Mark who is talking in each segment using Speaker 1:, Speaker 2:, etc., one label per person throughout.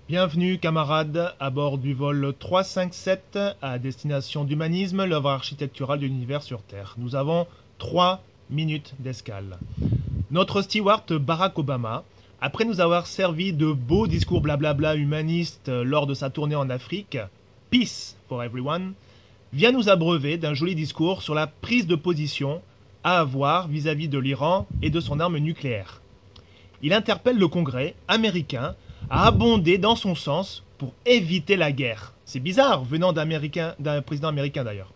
Speaker 1: Bienvenue camarades à bord du vol 357 à destination d'Humanisme, l'œuvre architecturale de l'univers sur Terre. Nous avons 3 minutes d'escale. Notre steward Barack Obama, après nous avoir servi de beaux discours blablabla humanistes lors de sa tournée en Afrique, Peace for Everyone, vient nous abreuver d'un joli discours sur la prise de position à avoir vis-à-vis de l'Iran et de son arme nucléaire. Il interpelle le Congrès américain à abonder dans son sens pour éviter la guerre. C'est bizarre venant d'un président américain d'ailleurs.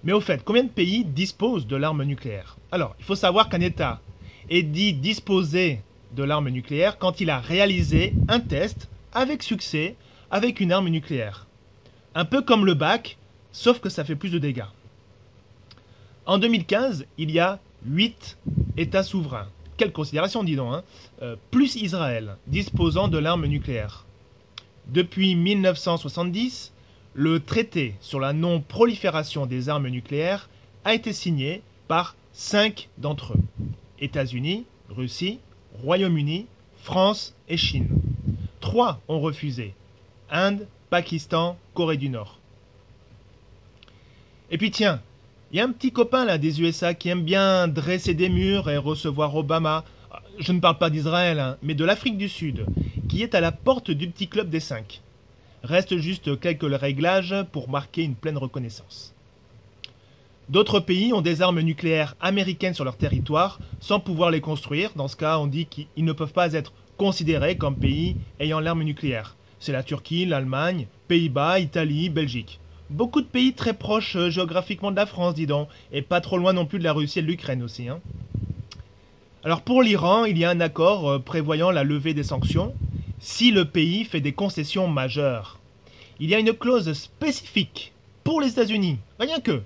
Speaker 1: Mais au fait, combien de pays disposent de l'arme nucléaire? Alors, il faut savoir qu'un État est dit disposer de l'arme nucléaire quand il a réalisé un test avec succès avec une arme nucléaire. Un peu comme le bac, sauf que ça fait plus de dégâts. En 2015, il y a 8 États souverains. Quelle considération, dis donc, hein, plus Israël, disposant de l'arme nucléaire. Depuis 1970, le traité sur la non-prolifération des armes nucléaires a été signé par 5 d'entre eux. États-Unis, Russie, Royaume-Uni, France et Chine. 3 ont refusé. Inde, Pakistan, Corée du Nord. Et puis tiens, il y a un petit copain là des USA qui aime bien dresser des murs et recevoir Obama. Je ne parle pas d'Israël, hein, mais de l'Afrique du Sud, qui est à la porte du petit club des 5. Reste juste quelques réglages pour marquer une pleine reconnaissance. D'autres pays ont des armes nucléaires américaines sur leur territoire sans pouvoir les construire. Dans ce cas, on dit qu'ils ne peuvent pas être considérés comme pays ayant l'arme nucléaire. C'est la Turquie, l'Allemagne, Pays-Bas, Italie, Belgique. Beaucoup de pays très proches géographiquement de la France, dis donc, et pas trop loin non plus de la Russie et de l'Ukraine aussi. Hein. Alors pour l'Iran, il y a un accord prévoyant la levée des sanctions si le pays fait des concessions majeures. Il y a une clause spécifique pour les États-Unis, rien que,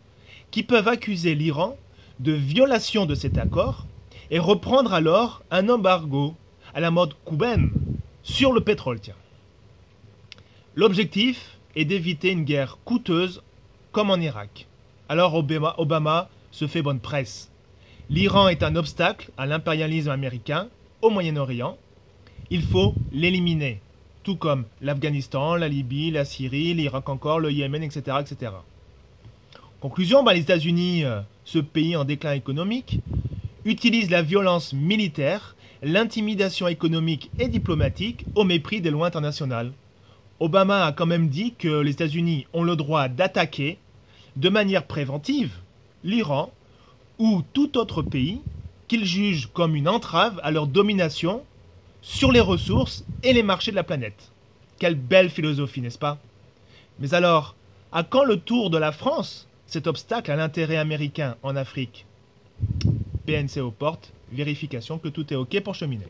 Speaker 1: qui peuvent accuser l'Iran de violation de cet accord et reprendre alors un embargo à la mode cubaine sur le pétrole. Tiens. L'objectif est d'éviter une guerre coûteuse comme en Irak. Alors Obama se fait bonne presse. L'Iran est un obstacle à l'impérialisme américain au Moyen-Orient. Il faut l'éliminer, tout comme l'Afghanistan, la Libye, la Syrie, l'Irak encore, le Yémen, etc. etc. Conclusion, les États-Unis, ce pays en déclin économique, utilisent la violence militaire, l'intimidation économique et diplomatique au mépris des lois internationales. Obama a quand même dit que les États-Unis ont le droit d'attaquer de manière préventive l'Iran ou tout autre pays qu'ils jugent comme une entrave à leur domination sur les ressources et les marchés de la planète. Quelle belle philosophie, n'est-ce pas? Mais alors, à quand le tour de la France, cet obstacle à l'intérêt américain en Afrique? PNC aux portes, vérification que tout est OK pour cheminer.